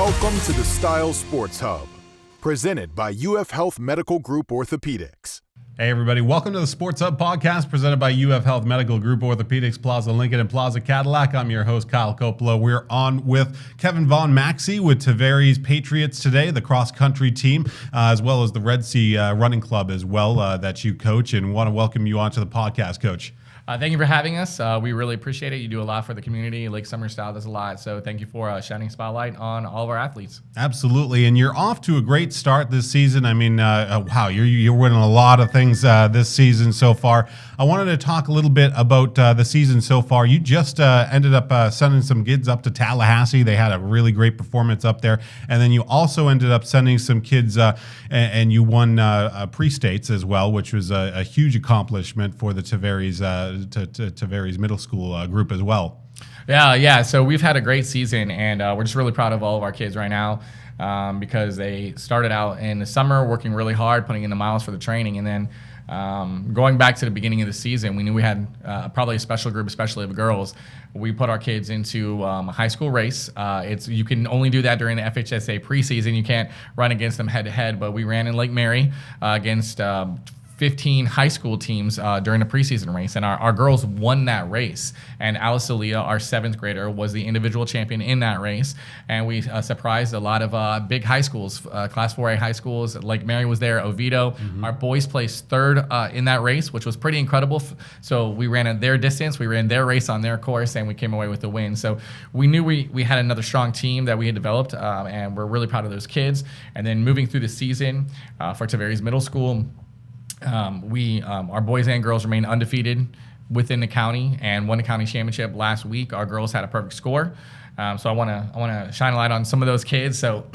Welcome to the Style Sports Hub, presented by UF Health Medical Group Orthopaedics. Hey everybody, welcome to the SportsHub podcast presented by UF Health Medical Group Orthopaedics, Plaza Lincoln, and Plaza Cadillac. I'm your host, Kyle Coppola. We're on with Kevin Von Maxey with Tavares Patriots today, the cross-country team, as well as the Red Sea Running Club as well that you coach, and want to welcome you onto the podcast, Coach. Thank you for having us. We really appreciate it. You do a lot for the community. Lake Summer Style does a lot. So thank you for shining a spotlight on all of our athletes. Absolutely. And you're off to a great start this season. I mean, wow, you're winning a lot of things this season so far. I wanted to talk a little bit about the season so far. You just ended up sending some kids up to Tallahassee. They had a really great performance up there. And then you also ended up sending some kids and you won pre-states as well, which was a huge accomplishment for the Tavares Tavares Middle School group as well. Yeah. So we've had a great season, and we're just really proud of all of our kids right now because they started out in the summer working really hard, putting in the miles for the training, and then going back to the beginning of the season, we knew we had probably a special group, especially of girls. We put our kids into a high school race. You can only do that during the FHSA preseason. You can't run against them head-to-head, but we ran in Lake Mary against 15 high school teams during the preseason race, and our girls won that race. And Alice Aaliyah, our 7th grader, was the individual champion in that race, and we surprised a lot of big high schools, Class 4A high schools. Lake Mary was there, Oviedo. Mm-hmm. Our boys placed 3rd in that race, which was pretty incredible. So we ran at their distance, we ran their race on their course, and we came away with the win. So we knew we had another strong team that we had developed, and we're really proud of those kids. And then moving through the season for Tavares Middle School, our boys and girls remain undefeated within the county and won the county championship last week. Our girls had a perfect score. So I want to shine a light on some of those kids. So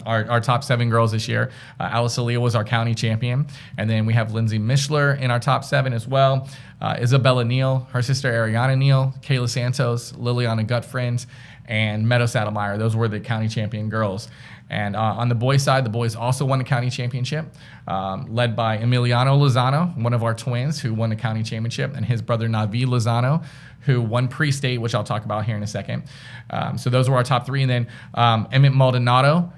our top 7 girls this year, Alice Aaliyah was our county champion. And then we have Lindsay Mishler in our top 7 as well. Isabella Neal, her sister Ariana Neal, Kayla Santos, Liliana Gutfriend, and Meadow Saddlemeyer. Those were the county champion girls. And on the boys' side, the boys also won the county championship, led by Emiliano Lozano, one of our twins, who won the county championship, and his brother Navi Lozano, who won pre-state, which I'll talk about here in a second. So those were our top 3. And then Emmett Maldonado,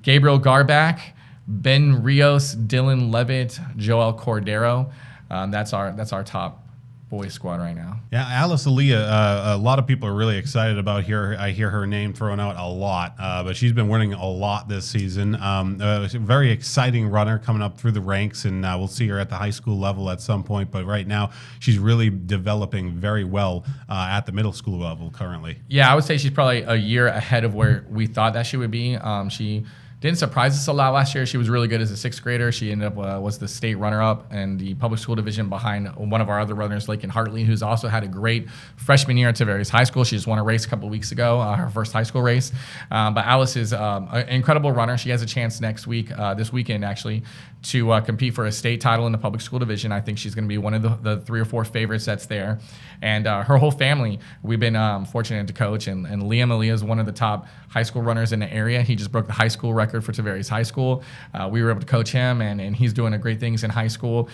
Gabriel Garback, Ben Rios, Dylan Levitt, Joel Cordero. That's our top boys squad right now. Yeah, Alice Aaliyah, a lot of people are really excited about her. I hear her name thrown out a lot, but she's been winning a lot this season. A very exciting runner coming up through the ranks, and we'll see her at the high school level at some point. But right now, she's really developing very well at the middle school level currently. Yeah, I would say she's probably a year ahead of where we thought that she would be. She didn't surprise us a lot last year. She was really good as a 6th grader. She ended up was the state runner-up in the public school division behind one of our other runners, Lakin Hartley, who's also had a great freshman year at Tavares High School. She just won a race a couple of weeks ago, her first high school race. But Alice is an incredible runner. She has a chance next week, this weekend actually, to compete for a state title in the public school division. I think she's going to be one of the 3 or 4 favorites that's there. And her whole family, we've been fortunate to coach. And Liam Aaliyah is one of the top high school runners in the area. He just broke the high school record for Tavares High School. We were able to coach him, and he's doing great things in high school.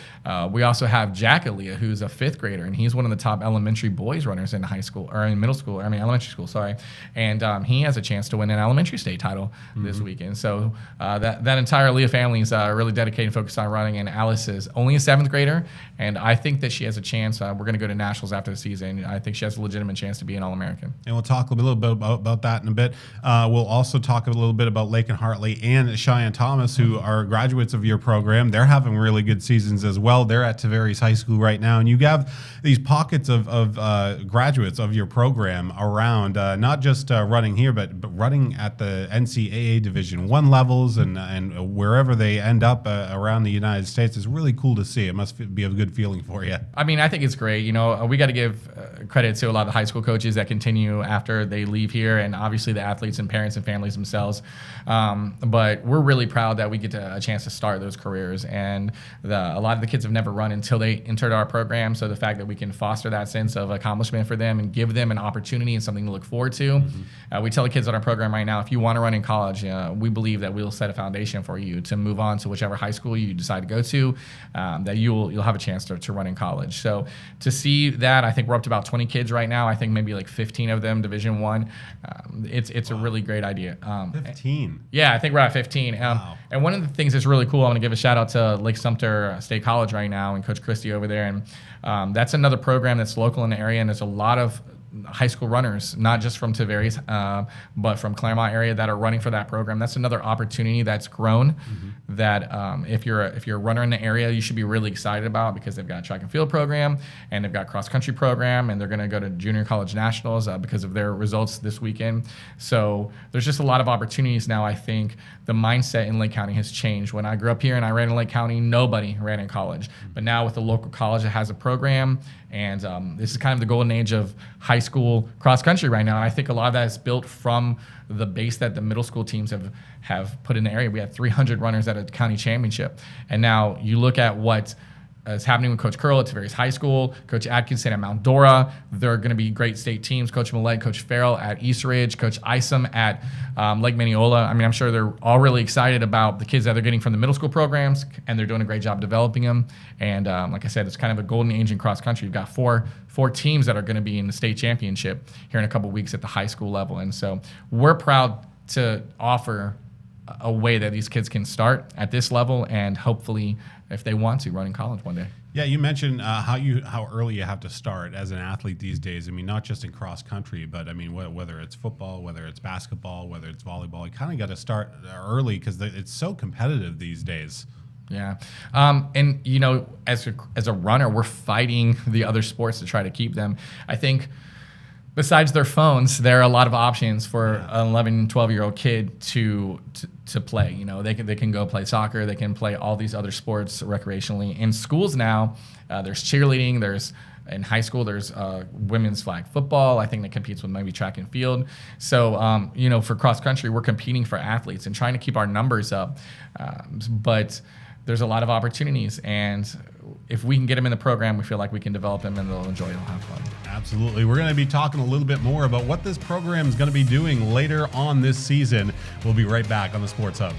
We also have Jack Aaliyah, who's a 5th grader, and he's one of the top elementary boys runners in elementary school, sorry. And he has a chance to win an elementary state title this weekend. So that entire Aaliyah family is really dedicated and focused on running, and Alice is only a 7th grader, and I think that she has a chance. We're going to go to nationals after the season. I think she has a legitimate chance to be an All-American. And we'll talk a little bit about that in a bit. We'll also talk a little bit about Lakin Hartley and Cheyenne Thomas, who are graduates of your program. They're having really good seasons as well. They're at Tavares High School right now, and you have these pockets of graduates of your program around, not just running here, but running at the NCAA Division I levels and wherever they end up around the United States. Is really cool to see. It must be a good feeling for you. I mean, I think it's great. You know, we got to give credit to a lot of the high school coaches that continue after they leave here, and obviously the athletes and parents and families themselves. But we're really proud that we get a chance to start those careers. And a lot of the kids have never run until they entered our program. So the fact that we can foster that sense of accomplishment for them and give them an opportunity and something to look forward to. We tell the kids on our program right now, if you want to run in college, we believe that we'll set a foundation for you to move on to whichever high school you decide to go to, that you'll have a chance to run in college. So to see that, I think we're up to about 20 kids right now. I think maybe like 15 of them Division I. It's a really great idea. 15. Yeah, I think we're at 15. Wow. And one of the things that's really cool, I want to give a shout out to Lake Sumter State College right now and Coach Christie over there. And that's another program that's local in the area, and there's a lot of high school runners, not just from Tavares, but from Claremont area that are running for that program. That's another opportunity that's grown that if you're a runner in the area, you should be really excited about, because they've got a track and field program and they've got cross country program, and they're going to go to junior college nationals because of their results this weekend. So there's just a lot of opportunities now. I think the mindset in Lake County has changed. When I grew up here and I ran in Lake County, nobody ran in college. But now with the local college that has a program, and this is kind of the golden age of high school cross country right now. And I think a lot of that is built from the base that the middle school teams have put in the area. We had 300 runners at a county championship. And now you look at what is happening with Coach Curl at Tavares High School, Coach Atkinson at Mount Dora. They're going to be great state teams. Coach Millett, Coach Farrell at East Ridge, Coach Isom at Lake Mineola. I mean, I'm sure they're all really excited about the kids that they're getting from the middle school programs, and they're doing a great job developing them. And like I said, it's kind of a golden age in cross country. You've got four teams that are going to be in the state championship here in a couple weeks at the high school level. And so we're proud to offer a way that these kids can start at this level, and hopefully, if they want to, run in college one day. Yeah, you mentioned how early you have to start as an athlete these days. I mean, not just in cross country, but I mean, whether it's football, whether it's basketball, whether it's volleyball, you kind of got to start early because it's so competitive these days. Yeah. And, you know, as a runner, we're fighting the other sports to try to keep them. I think besides their phones, there are a lot of options for an 11, 12-year-old kid to play. You know, they can go play soccer. They can play all these other sports recreationally. In schools now, there's cheerleading. In high school, there's women's flag football. I think that competes with maybe track and field. So, you know, for cross country, we're competing for athletes and trying to keep our numbers up. But there's a lot of opportunities, and if we can get them in the program, we feel like we can develop them and they'll enjoy it and have fun. Absolutely. We're going to be talking a little bit more about what this program is going to be doing later on this season. We'll be right back on the Sports Hub.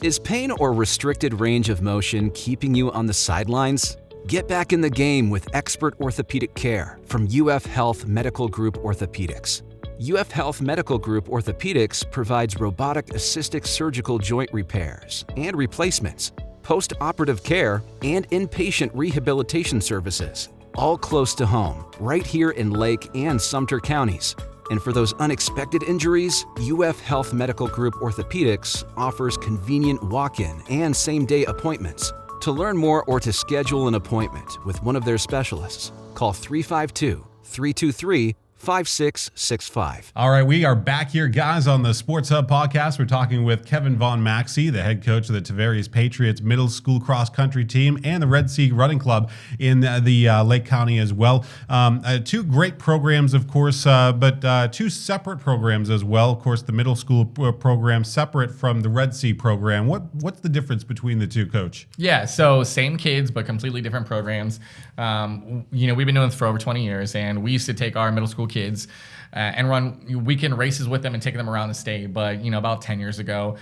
Is pain or restricted range of motion keeping you on the sidelines? Get back in the game with expert orthopedic care from UF Health Medical Group Orthopaedics. UF Health Medical Group Orthopaedics provides robotic-assisted surgical joint repairs and replacements, post-operative care, and inpatient rehabilitation services, all close to home, right here in Lake and Sumter counties. And for those unexpected injuries, UF Health Medical Group Orthopaedics offers convenient walk-in and same-day appointments. To learn more or to schedule an appointment with one of their specialists, call 352-323-5665. All right, we are back here, guys, on the Sports Hub podcast. We're talking with Kevin Von Maxey, the head coach of the Tavares Patriots middle school cross country team and the Red Sea Running Club in the Lake County as well. Two great programs, of course, but two separate programs as well. Of course, the middle school program separate from the Red Sea program. What's the difference between the two, Coach? Yeah, so same kids, but completely different programs. You know, we've been doing this for over 20 years, and we used to take our middle school kids and run weekend races with them and take them around the state. But, you know, about 10 years ago,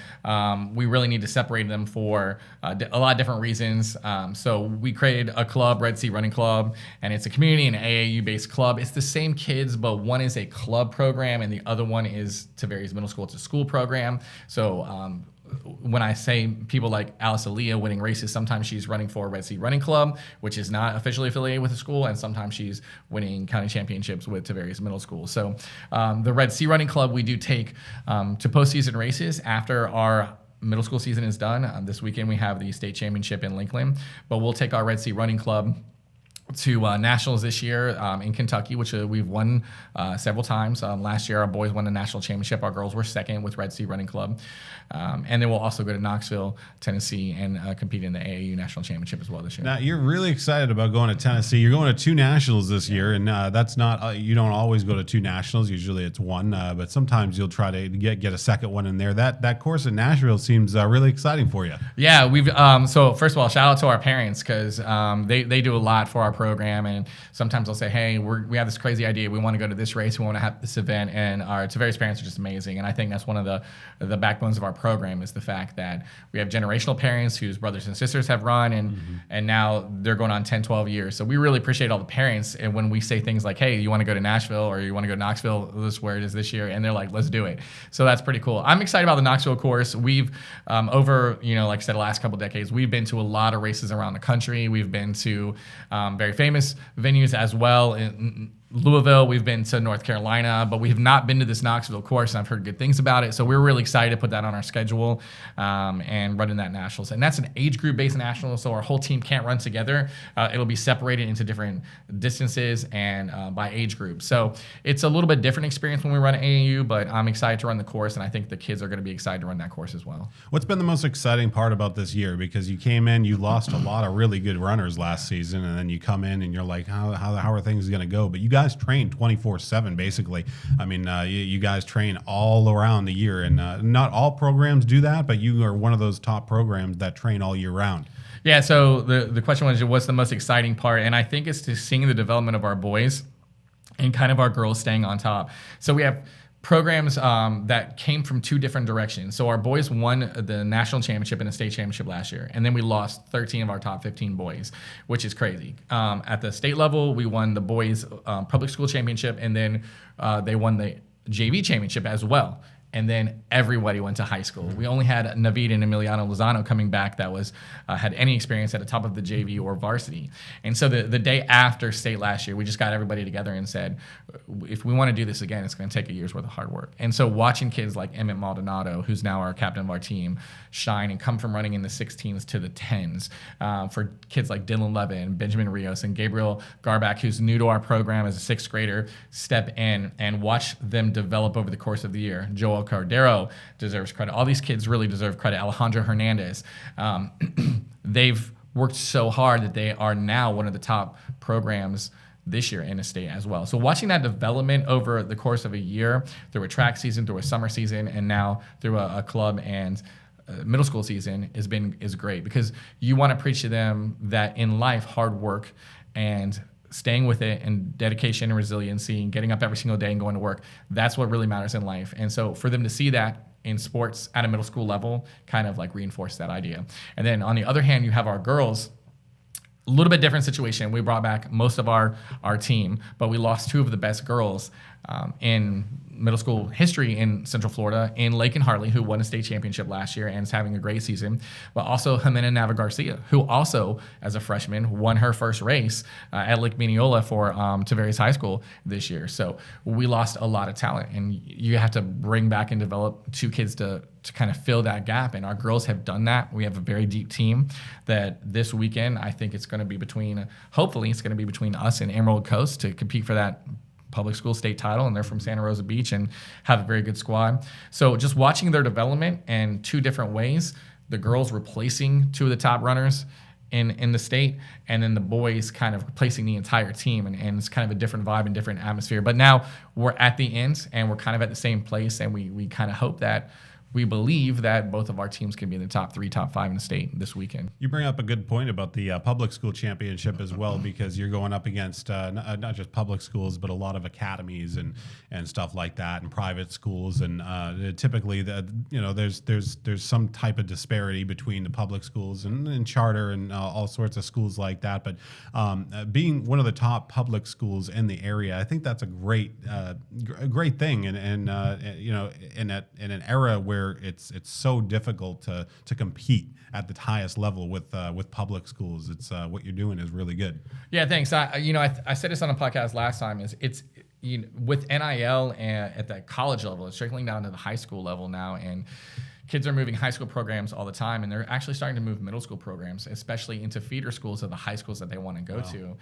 we really need to separate them for a lot of different reasons. So we created a club, Red Sea Running Club, and it's a community and AAU-based club. It's the same kids, but one is a club program and the other one is Tavares Middle School. It's a school program. So when I say people like Alice Aaliyah winning races, sometimes she's running for Red Sea Running Club, which is not officially affiliated with the school, and sometimes she's winning county championships with Tavares Middle School. So the Red Sea Running Club, we do take to postseason races after our middle school season is done. This weekend we have the state championship in Lincoln, but we'll take our Red Sea Running Club to nationals this year in Kentucky, which we've won several times. Last year, our boys won the national championship. Our girls were second with Red Sea Running Club. And then we'll also go to Knoxville, Tennessee, and compete in the AAU national championship as well this year. Now, you're really excited about going to Tennessee. You're going to 2 nationals this year, and that's not you don't always go to 2 nationals. Usually it's 1, but sometimes you'll try to get a second one in there. That course in Nashville seems really exciting for you. Yeah, we've so first of all, shout out to our parents because they do a lot for our program, and sometimes they'll say, hey, we have this crazy idea. We want to go to this race. We want to have this event, and our Tavares parents are just amazing. And I think that's one of the backbones of our program is the fact that we have generational parents whose brothers and sisters have run, and now they're going on 10, 12 years. So we really appreciate all the parents. And when we say things like, hey, you want to go to Nashville or you want to go to Knoxville, this is where it is this year, and they're like, let's do it. So that's pretty cool. I'm excited about the Knoxville course. We've over, like I said, the last couple decades, we've been to a lot of races around the country. We've been to very famous venues as well. In Louisville, we've been to North Carolina, but we have not been to this Knoxville course, and I've heard good things about it. So we're really excited to put that on our schedule and run in that nationals. And that's an age group based national, so our whole team can't run together. It'll be separated into different distances and by age group. So it's a little bit different experience when we run AAU, but I'm excited to run the course, and I think the kids are going to be excited to run that course as well. What's been the most exciting part about this year? Because you came in, you lost a lot of really good runners last season, and then you come in and you're like, how are things going to go? But you guys train 24/7 basically. I mean, you guys train all around the year, and not all programs do that, but you are one of those top programs that train all year round. Yeah, so the question was, what's the most exciting part? And I think it's to seeing the development of our boys and kind of our girls staying on top. So we have programs that came from 2 different directions. So our boys won the national championship and the state championship last year, and then we lost 13 of our top 15 boys, which is crazy. At the state level, we won the boys public school championship, and then they won the JV championship as well. And then everybody went to high school. We only had Navid and Emiliano Lozano coming back that was had any experience at the top of the JV or varsity. And so the day after state last year, we just got everybody together and said, if we want to do this again, it's going to take a year's worth of hard work. And so watching kids like Emmett Maldonado, who's now our captain of our team, shine and come from running in the 16s to the 10s. For kids like Dylan Levin, Benjamin Rios, and Gabriel Garback, who's new to our program as a 6th grader, step in and watch them develop over the course of the year. Joel Cardero deserves credit. All these kids really deserve credit. Alejandro Hernandez. They've worked so hard that they are now one of the top programs this year in the state as well. So watching that development over the course of a year, through a track season, through a summer season, and now through a club and middle school season is great, because you want to preach to them that in life, hard work and staying with it and dedication and resiliency and getting up every single day and going to work, that's what really matters in life. And so for them to see that in sports at a middle school level kind of like reinforce that idea. And then on the other hand, you have our girls. A little bit different situation. We brought back most of our team, but we lost 2 of the best girls in middle school history in Central Florida, in Lake and Hartley, who won a state championship last year and is having a great season, but also Jimena Nava Garcia, who also, as a freshman, won her first race at Lake Mineola for Tavares High School this year. So we lost a lot of talent, and you have to bring back and develop 2 kids to kind of fill that gap, and our girls have done that. We have a very deep team that this weekend, I think it's going to be hopefully it's going to be between us and Emerald Coast to compete for that public school state title, and they're from Santa Rosa Beach and have a very good squad. So just watching their development in 2 different ways, the girls replacing 2 of the top runners in the state, and then the boys kind of replacing the entire team, and it's kind of a different vibe and different atmosphere. But now we're at the end, and we're kind of at the same place, and we kind of hope that we believe that both of our teams can be in the top 3, top 5 in the state this weekend. You bring up a good point about the public school championship as well, because you're going up against not just public schools, but a lot of academies and stuff like that, and private schools. And typically, there's some type of disparity between the public schools and charter and all sorts of schools like that. But being one of the top public schools in the area, I think that's a great thing. And in an era where it's so difficult to compete at the highest level with public schools. It's what you're doing is really good. Yeah, thanks. I said this on a podcast last time. It's with NIL and at the college level, it's trickling down to the high school level now, and kids are moving high school programs all the time, and they're actually starting to move middle school programs, especially into feeder schools of the high schools that they want to go to,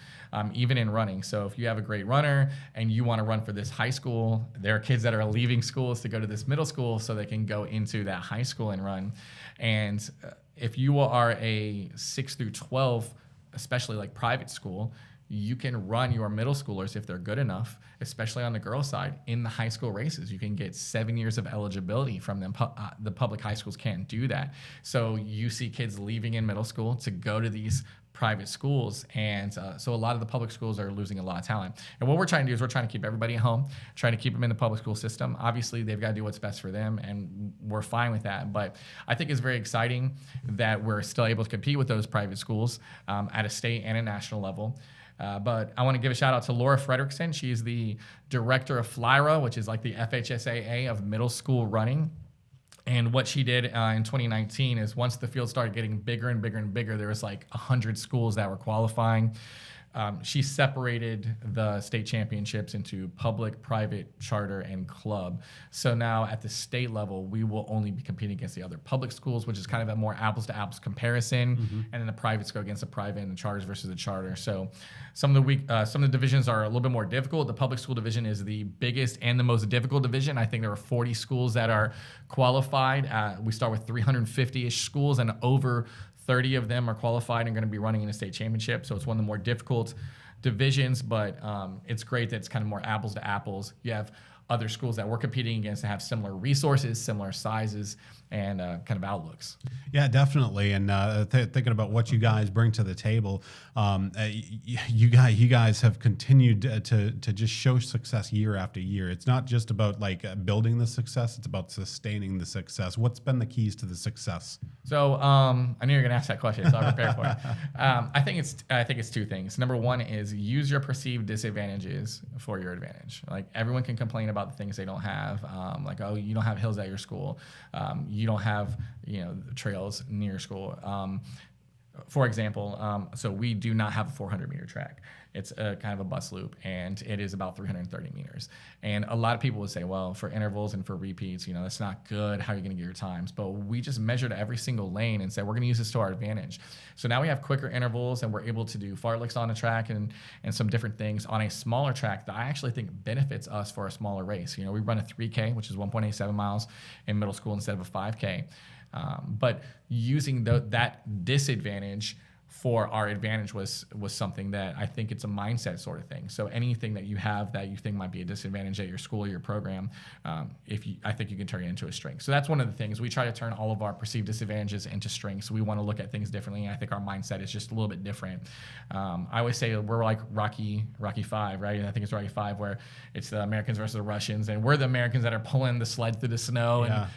even in running. So if you have a great runner and you want to run for this high school, there are kids that are leaving schools to go to this middle school so they can go into that high school and run. And if you are a 6 through 12, especially like private school, you can run your middle schoolers if they're good enough, especially on the girls' side, in the high school races. You can get 7 years of eligibility from them. The public high schools can't do that. So you see kids leaving in middle school to go to these private schools, and so a lot of the public schools are losing a lot of talent. And what we're trying to do is we're trying to keep everybody at home, trying to keep them in the public school system. Obviously, they've got to do what's best for them, and we're fine with that. But I think it's very exciting that we're still able to compete with those private schools at a state and a national level. But I want to give a shout out to Laura Fredrickson. She's the director of FLYRA, which is like the FHSAA of middle school running. And what she did in 2019 is once the field started getting bigger and bigger and bigger, there was like 100 schools that were qualifying. She separated the state championships into public, private, charter, and club. So now at the state level, we will only be competing against the other public schools, which is kind of a more apples-to-apples comparison. And then the privates go against the private and the charters versus the charter. So some of the divisions are a little bit more difficult. The public school division is the biggest and the most difficult division. I think there are 40 schools that are qualified. We start with 350-ish schools, and over 30 of them are qualified and going to be running in a state championship. So it's one of the more difficult divisions, but it's great that it's kind of more apples to apples. You have other schools that we're competing against that have similar resources, similar sizes, and kind of outlooks. Yeah, definitely. And thinking about what you guys bring to the table, you guys have continued to just show success year after year. It's not just about like building the success; it's about sustaining the success. What's been the keys to the success? So I knew you were going to ask that question, so I'll prepare for it. I think it's two things. Number one is use your perceived disadvantages for your advantage. Like everyone can complain about the things they don't have, like, oh, you don't have hills at your school, you don't have trails near school. For example, so we do not have a 400-meter track. It's a kind of a bus loop, and it is about 330 meters. And a lot of people would say, well, for intervals and for repeats, that's not good. How are you going to get your times? But we just measured every single lane and said, we're going to use this to our advantage. So now we have quicker intervals, and we're able to do fartleks on the track and some different things on a smaller track that I actually think benefits us for a smaller race. We run a 3K, which is 1.87 miles in middle school instead of a 5K. But using that disadvantage for our advantage was something that I think it's a mindset sort of thing. So anything that you have that you think might be a disadvantage at your school or your program, I think you can turn it into a strength. So that's one of the things. We try to turn all of our perceived disadvantages into strengths. We want to look at things differently, and I think our mindset is just a little bit different. I always say we're like Rocky V, right? I think it's Rocky V, where it's the Americans versus the Russians, and we're the Americans that are pulling the sled through the snow and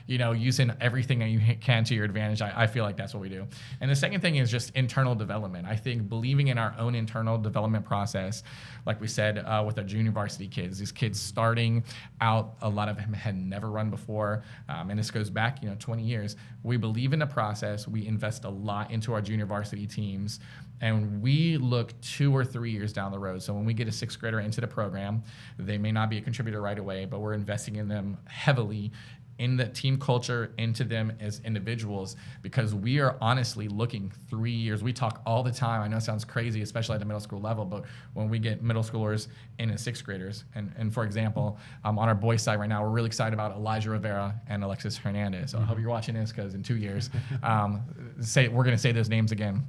using everything that you can to your advantage. I feel like that's what we do. And the second thing is just internal development. I think believing in our own internal development process, like we said with our junior varsity kids, these kids starting out, a lot of them had never run before, and this goes back 20 years. We believe in the process. We invest a lot into our junior varsity teams, and we look 2 or 3 years down the road. So when we get a 6th grader into the program, they may not be a contributor right away, but we're investing in them heavily in the team culture, into them as individuals, because we are honestly looking 3 years. We talk all the time. I know it sounds crazy, especially at the middle school level, but when we get middle schoolers in as 6th graders, and for example, on our boys' side right now, we're really excited about Elijah Rivera and Alexis Hernandez. So I hope you're watching this, because in 2 years, we're going to say those names again.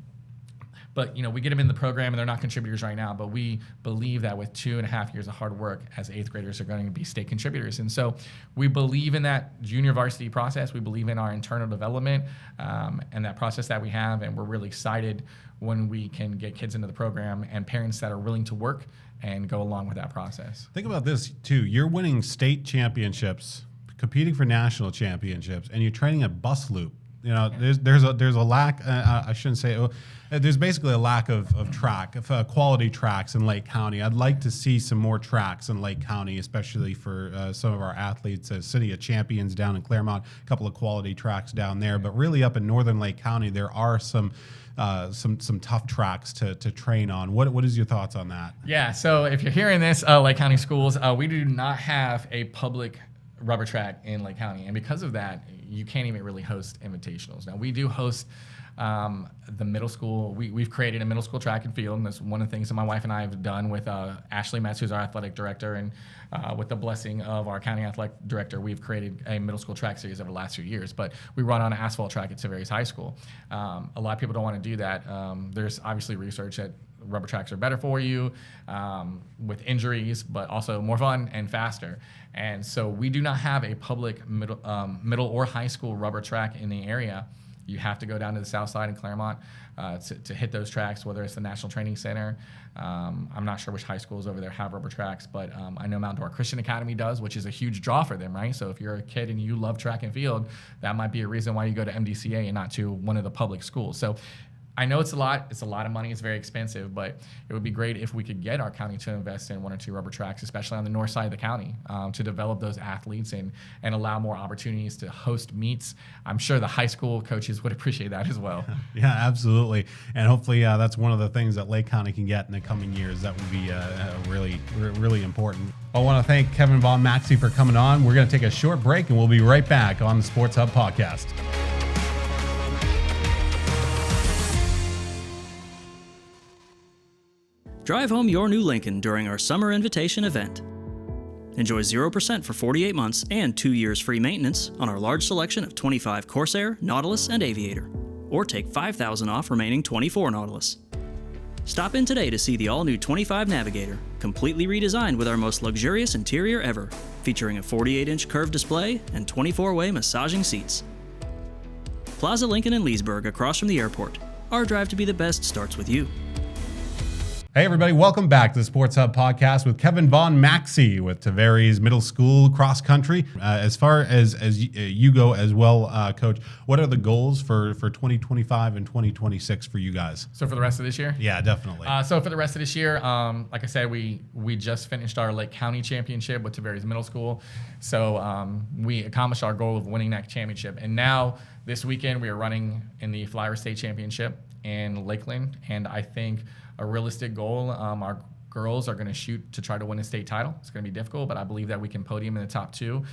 But we get them in the program, and they're not contributors right now. But we believe that with 2.5 years of hard work, as 8th graders are going to be state contributors. And so we believe in that junior varsity process. We believe in our internal development and that process that we have. And we're really excited when we can get kids into the program and parents that are willing to work and go along with that process. Think about this too. You're winning state championships, competing for national championships, and you're training a bus loop. There's a lack. I shouldn't say. There's basically a lack of quality tracks in Lake County. I'd like to see some more tracks in Lake County, especially for some of our athletes. City of Champions down in Claremont, a couple of quality tracks down there. But really, up in northern Lake County, there are some tough tracks to train on. What is your thoughts on that? Yeah. So if you're hearing this, Lake County schools, we do not have a public rubber track in Lake County. And because of that, you can't even really host invitationals. Now, we do host the middle school. We've created a middle school track and field, and that's one of the things that my wife and I have done with Ashley Metz, who's our athletic director, and with the blessing of our county athletic director, we've created a middle school track series over the last few years. But we run on an asphalt track at Tavares High School. A lot of people don't want to do that. There's obviously research that rubber tracks are better for you with injuries, but also more fun and faster. And so we do not have a public middle or high school rubber track in the area. You have to go down to the south side in Claremont to hit those tracks, whether it's the National Training Center. I'm not sure which high schools over there have rubber tracks, but I know Mount Dora Christian Academy does, which is a huge draw for them, right? So if you're a kid and you love track and field, that might be a reason why you go to MDCA and not to one of the public schools. So I know it's a lot of money, it's very expensive, but it would be great if we could get our county to invest in one or two rubber tracks, especially on the north side of the county, to develop those athletes and allow more opportunities to host meets. I'm sure the high school coaches would appreciate that as well. Yeah, absolutely. And hopefully that's one of the things that Lake County can get in the coming years. That would be really important. I want to thank Kevin Von Maxey for coming on. We're going to take a short break, and we'll be right back on the Sports Hub podcast. Drive home your new Lincoln during our summer invitation event. Enjoy 0% for 48 months and 2 years free maintenance on our large selection of 25 Corsair, Nautilus, and Aviator, or take $5,000 off remaining 24 Nautilus. Stop in today to see the all-new 25 Navigator, completely redesigned with our most luxurious interior ever, featuring a 48-inch curved display and 24-way massaging seats. Plaza Lincoln in Leesburg, across from the airport. Our drive to be the best starts with you. Hey everybody, welcome back to the Sports Hub podcast with Kevin Von Maxey with Tavares Middle School Cross Country. As far as you go as well, Coach, what are the goals for 2025 and 2026 for you guys? So for the rest of this year? Yeah, definitely. So for the rest of this year, like I said, we just finished our Lake County championship with Tavares Middle School. So we accomplished our goal of winning that championship. And now this weekend we are running in the Flyer State Championship in Lakeland. And I think a realistic goal, our girls are going to shoot to try to win a state title. It's going to be difficult, but I believe that we can podium in the top two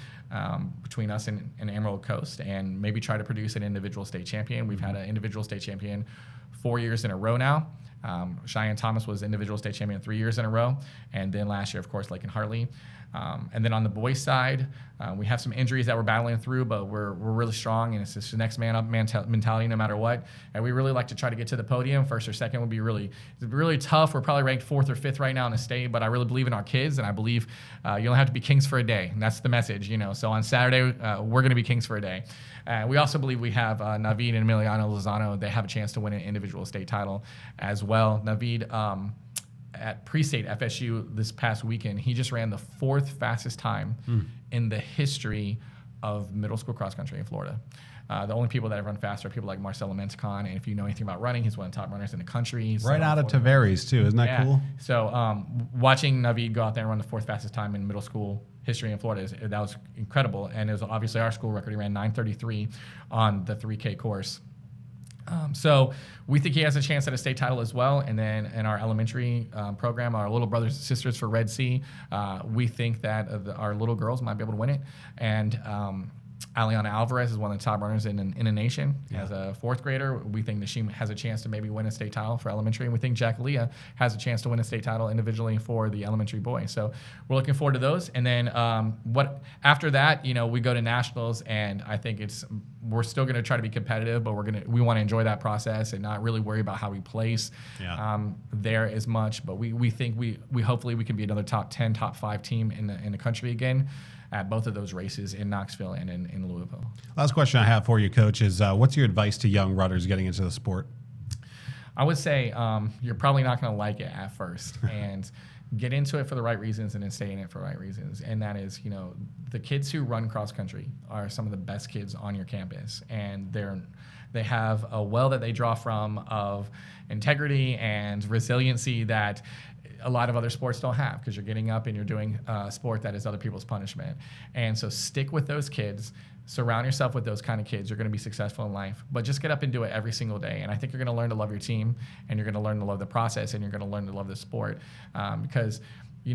between us and Emerald Coast, and maybe try to produce an individual state champion. We've had an individual state champion 4 years in a row now. Cheyenne Thomas was individual state champion 3 years in a row, and then last year, of course, Lincoln Hartley. And then on the boys' side, we have some injuries that we're battling through, but we're really strong, and it's just the next man up mentality no matter what. And we really like to try to get to the podium. First or second would be really tough. We're probably ranked 4th or 5th right now in the state, but I really believe in our kids, and I believe you don't have to be kings for a day, and that's the message, you know. So on Saturday, we're going to be kings for a day. We also believe we have Navid and Emiliano Lozano. They have a chance to win an individual state title as well. Navid, at pre-state FSU this past weekend, he just ran the 4th fastest time in the history of middle school cross country in Florida. The only people that have run faster are people like Marcelo Mentacon, and if you know anything about running, he's one of the top runners in the country. Right out of Tavares too, isn't that cool? So watching Navid go out there and run the 4th fastest time in middle school history in Florida, that was incredible, and it was obviously our school record. He ran 9:33 on the 3K course. So we think he has a chance at a state title as well. And then in our elementary program, our little brothers and sisters for Red Sea, we think that our little girls might be able to win it. And Aliana Alvarez is one of the top runners in the nation. As a 4th grader, we think that she has a chance to maybe win a state title for elementary. And we think Jack Leah has a chance to win a state title individually for the elementary boys. So we're looking forward to those. And then after that, you know, we go to nationals, and I think we're still going to try to be competitive, but we want to enjoy that process and not really worry about how we place there as much. But we think we hopefully we can be another top 10, top 5 team in the country again at both of those races in Knoxville and in Louisville. Last question I have for you, Coach, is what's your advice to young runners getting into the sport? I would say you're probably not going to like it at first, and get into it for the right reasons and then stay in it for the right reasons. And that is, you know, the kids who run cross country are some of the best kids on your campus, and they have a well that they draw from of integrity and resiliency that a lot of other sports don't have, because you're getting up and you're doing a sport that is other people's punishment. And so stick with those kids, surround yourself with those kind of kids. You're going to be successful in life, but just get up and do it every single day. And I think you're going to learn to love your team, and you're going to learn to love the process, and you're going to learn to love the sport, because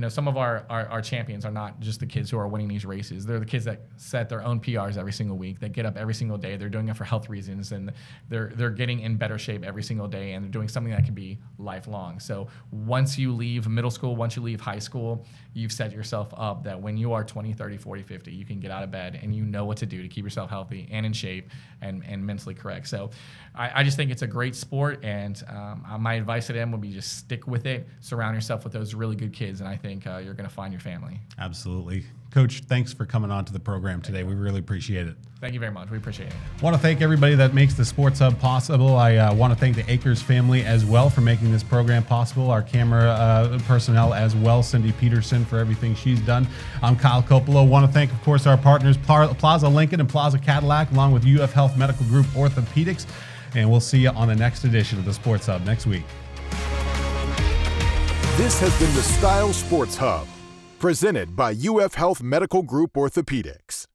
some of our champions are not just the kids who are winning these races. They're the kids that set their own PRs every single week. They get up every single day. They're doing it for health reasons, and they're getting in better shape every single day, and they're doing something that can be lifelong. So once you leave middle school, once you leave high school, you've set yourself up that when you are 20, 30, 40, 50, you can get out of bed and you know what to do to keep yourself healthy and in shape and mentally correct. So I just think it's a great sport, and my advice to them would be just stick with it, surround yourself with those really good kids, and I think you're going to find your family. Absolutely. Coach, thanks for coming on to the program today. We really appreciate it. Thank you very much. We appreciate it. I want to thank everybody that makes the Sports Hub possible. I want to thank the Akers family as well for making this program possible. Our camera personnel as well, Cindy Peterson, for everything she's done. I'm Kyle Coppola. I want to thank, of course, our partners, Plaza Lincoln and Plaza Cadillac, along with UF Health Medical Group Orthopaedics. And we'll see you on the next edition of the Sports Hub next week. This has been the Style Sports Hub, presented by UF Health Medical Group Orthopaedics.